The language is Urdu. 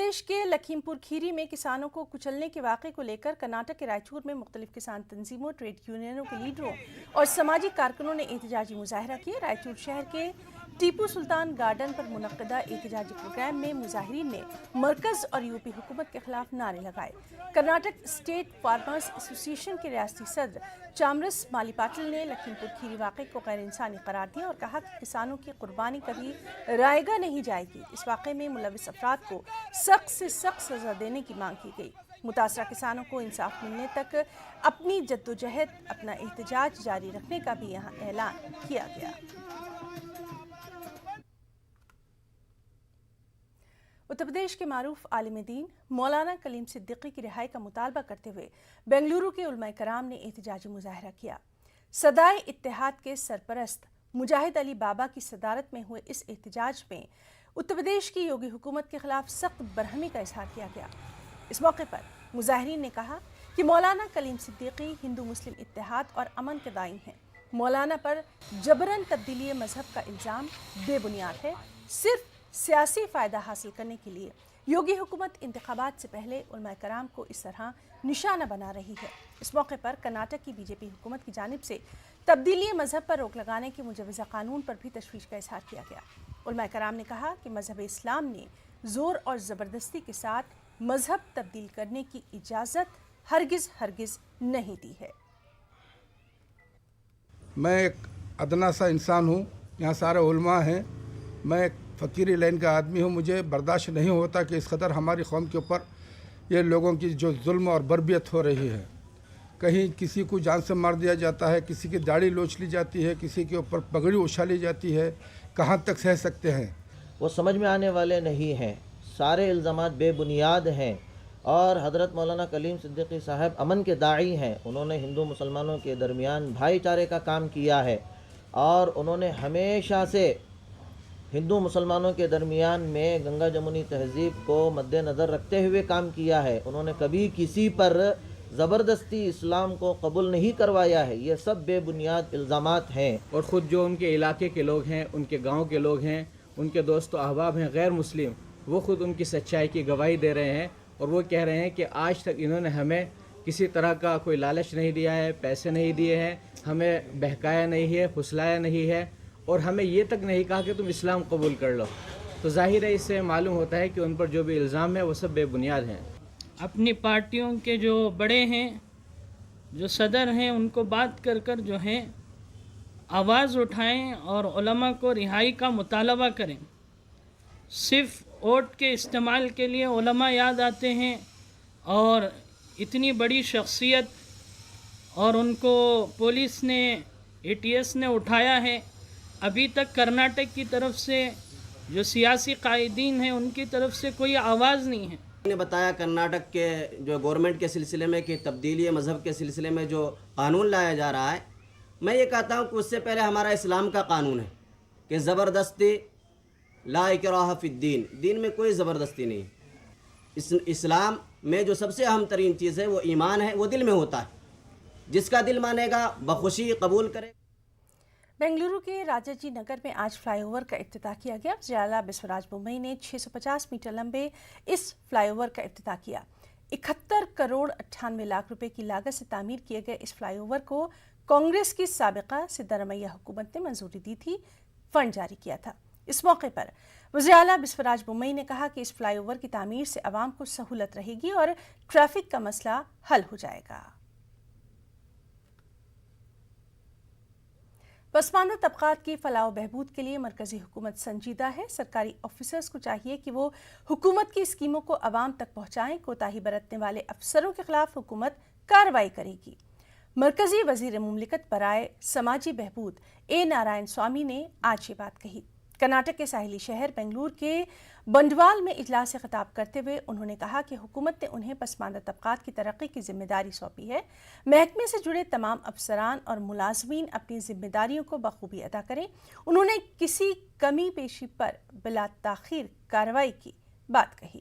پردیش کے لکھیم پور کھیری میں کسانوں کو کچلنے کے واقعے کو لے کر کرناٹک کے رائچور میں مختلف کسان تنظیموں، ٹریڈ یونینوں کے لیڈروں اور سماجی کارکنوں نے احتجاجی مظاہرہ کیا۔ رائچور شہر کے ٹیپو سلطان گارڈن پر منعقدہ احتجاجی پروگرام میں مظاہرین نے مرکز اور یوپی حکومت کے خلاف نعرے لگائے۔ کرناٹک اسٹیٹ فارمرز ایسوسی ایشن کے ریاستی صدر چامرس مالی پاٹل نے لکھیم پور کھیری واقعے کو غیر انسانی قرار دیا اور کہا کہ کسانوں کی قربانی کبھی رائیگاں نہیں جائے گی۔ اس واقعے میں ملوث افراد کو سخت سے سخت سزا دینے کی مانگ کی گئی۔ متاثرہ کسانوں کو انصاف ملنے تک اپنی جدوجہد، اپنا احتجاج جاری رکھنے کا بھی یہاں اعلان کیا گیا۔ اتر پردیش کے معروف عالم دین مولانا کلیم صدیقی کی رہائی کا مطالبہ کرتے ہوئے بنگلورو کے علماء کرام نے احتجاجی مظاہرہ کیا۔ صدائے اتحاد کے سرپرست مجاہد علی بابا کی صدارت میں ہوئے اس احتجاج میں اتر پردیش کی یوگی حکومت کے خلاف سخت برہمی کا اظہار کیا گیا۔ اس موقع پر مظاہرین نے کہا کہ مولانا کلیم صدیقی ہندو مسلم اتحاد اور امن کے داعی ہیں۔ مولانا پر جبراً تبدیلی مذہب کا الزام بے بنیاد ہے۔ صرف سیاسی فائدہ حاصل کرنے کے لیے یوگی حکومت انتخابات سے پہلے علماء کرام کو اس طرح نشانہ بنا رہی ہے۔ اس موقع پر کرناٹک کی بی جے پی حکومت کی جانب سے تبدیلی مذہب پر روک لگانے کے مجوزہ قانون پر بھی تشویش کا اظہار کیا گیا۔ علماء کرام نے کہا کہ مذہب اسلام نے زور اور زبردستی کے ساتھ مذہب تبدیل کرنے کی اجازت ہرگز نہیں دی ہے۔ میں ایک ادنا سا انسان ہوں، یہاں سارے علماء ہیں، میں ایک فقیری لائن کا آدمی ہوں۔ مجھے برداشت نہیں ہوتا کہ اس قدر ہماری قوم کے اوپر یہ لوگوں کی جو ظلم اور بربریت ہو رہی ہے۔ کہیں کسی کو جان سے مار دیا جاتا ہے، کسی کی داڑھی لوچ لی جاتی ہے، کسی کے اوپر پگڑی اچھالی جاتی ہے۔ کہاں تک سہ سکتے ہیں؟ وہ سمجھ میں آنے والے نہیں ہیں، سارے الزامات بے بنیاد ہیں، اور حضرت مولانا کلیم صدیقی صاحب امن کے داعی ہیں۔ انہوں نے ہندو مسلمانوں کے درمیان بھائی چارے کا کام کیا ہے، اور انہوں نے ہمیشہ سے ہندو مسلمانوں کے درمیان میں گنگا جمنی تہذیب کو مد نظر رکھتے ہوئے کام کیا ہے۔ انہوں نے کبھی کسی پر زبردستی اسلام کو قبول نہیں کروایا ہے۔ یہ سب بے بنیاد الزامات ہیں۔ اور خود جو ان کے علاقے کے لوگ ہیں، ان کے گاؤں کے لوگ ہیں، ان کے دوست و احباب ہیں غیر مسلم، وہ خود ان کی سچائی کی گواہی دے رہے ہیں، اور وہ کہہ رہے ہیں کہ آج تک انہوں نے ہمیں کسی طرح کا کوئی لالچ نہیں دیا ہے، پیسے نہیں دیے ہیں، ہمیں بہکایا نہیں ہے، پھسلایا نہیں ہے، اور ہمیں یہ تک نہیں کہا کہ تم اسلام قبول کر لو۔ تو ظاہر ہے اس سے معلوم ہوتا ہے کہ ان پر جو بھی الزام ہے وہ سب بے بنیاد ہیں۔ اپنی پارٹیوں کے جو بڑے ہیں، جو صدر ہیں، ان کو بات کر جو ہے آواز اٹھائیں اور علماء کو رہائی کا مطالبہ کریں۔ صرف ووٹ کے استعمال کے لیے علماء یاد آتے ہیں، اور اتنی بڑی شخصیت، اور ان کو پولیس نے ATS نے اٹھایا ہے۔ ابھی تک کرناٹک کی طرف سے جو سیاسی قائدین ہیں ان کی طرف سے کوئی آواز نہیں ہے۔ نے بتایا کرناٹک کے جو گورنمنٹ کے سلسلے میں کہ تبدیلی مذہب کے سلسلے میں جو قانون لایا جا رہا ہے، میں یہ کہتا ہوں کہ اس سے پہلے ہمارا اسلام کا قانون ہے کہ زبردستی لا اکراہ فی الدین، دین میں کوئی زبردستی نہیں۔ اسلام میں جو سب سے اہم ترین چیز ہے وہ ایمان ہے، وہ دل میں ہوتا ہے، جس کا دل مانے گا بخوشی قبول کرے۔ بنگلورو کے راجا جی نگر میں آج فلائی اوور کا افتتاح کیا گیا۔ وزیر اعلیٰ بسوراج بومئی نے 650 میٹر لمبے اس فلائی اوور کا افتتاح کیا۔ 71 کروڑ 98 لاکھ روپے کی لاگت سے تعمیر کیے گئے اس فلائی اوور کو کانگریس کی سابقہ سدھارمیہ حکومت نے منظوری دی تھی، فنڈ جاری کیا تھا۔ اس موقع پر وزیر اعلیٰ بسوراج بومئی نے کہا کہ اس فلائی اوور کی تعمیر سے عوام کو سہولت رہے گی اور ٹریفک کا مسئلہ حل ہو جائے گا۔ پسماندہ طبقات کی فلاح و بہبود کے لیے مرکزی حکومت سنجیدہ ہے۔ سرکاری آفیسرز کو چاہیے کہ وہ حکومت کی اسکیموں کو عوام تک پہنچائیں۔ کوتاہی برتنے والے افسروں کے خلاف حکومت کارروائی کرے گی۔ مرکزی وزیر مملکت برائے سماجی بہبود نارائن سوامی نے آج یہ بات کہی۔ کرناٹک کے ساحلی شہر بنگلور کے بنڈوال میں اجلاس سے خطاب کرتے ہوئے انہوں نے کہا کہ حکومت نے انہیں پسماندہ طبقات کی ترقی کی ذمہ داری سونپی ہے۔ محکمے سے جڑے تمام افسران اور ملازمین اپنی ذمہ داریوں کو بخوبی ادا کریں۔ انہوں نے کسی کمی پیشی پر بلا تاخیر کارروائی کی بات کہی۔